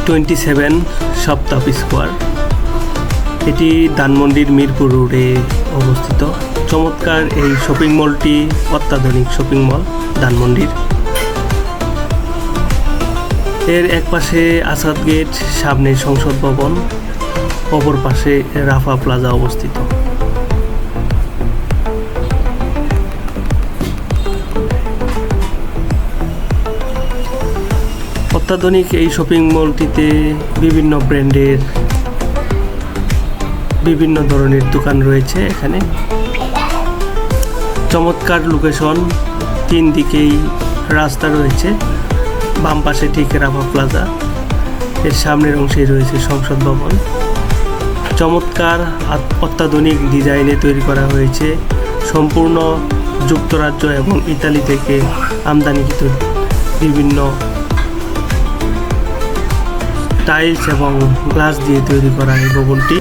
27 সপ্তাহ স্কোয়ার। এটি ধানমন্ডির মিরপুর রোডে অবস্থিত। চমৎকার এই শপিং মলটি অত্যাধুনিক শপিং মল ধানমন্ডির। এর এক পাশে আসাদ গেট, সামনে সংসদ ভবন, অপর পাশে রাফা প্লাজা অবস্থিত। অত্যাধুনিক এই শপিং মলটিতে বিভিন্ন ব্র্যান্ডের বিভিন্ন ধরনের দোকান রয়েছে। এখানে চমৎকার লোকেশন, 3 দিকেই রাস্তা রয়েছে। বাম পাশে ঠিক রাফা প্লাজা, এর সামনের অংশে রয়েছে সংসদ ভবন। চমৎকার অত্যাধুনিক ডিজাইনে তৈরি করা হয়েছে। সম্পূর্ণ যুক্তরাজ্য এবং ইতালি থেকে আমদানিকৃত বিভিন্ন টাইলস এবং গ্লাস দিয়ে তৈরি করা এই ভবনটি।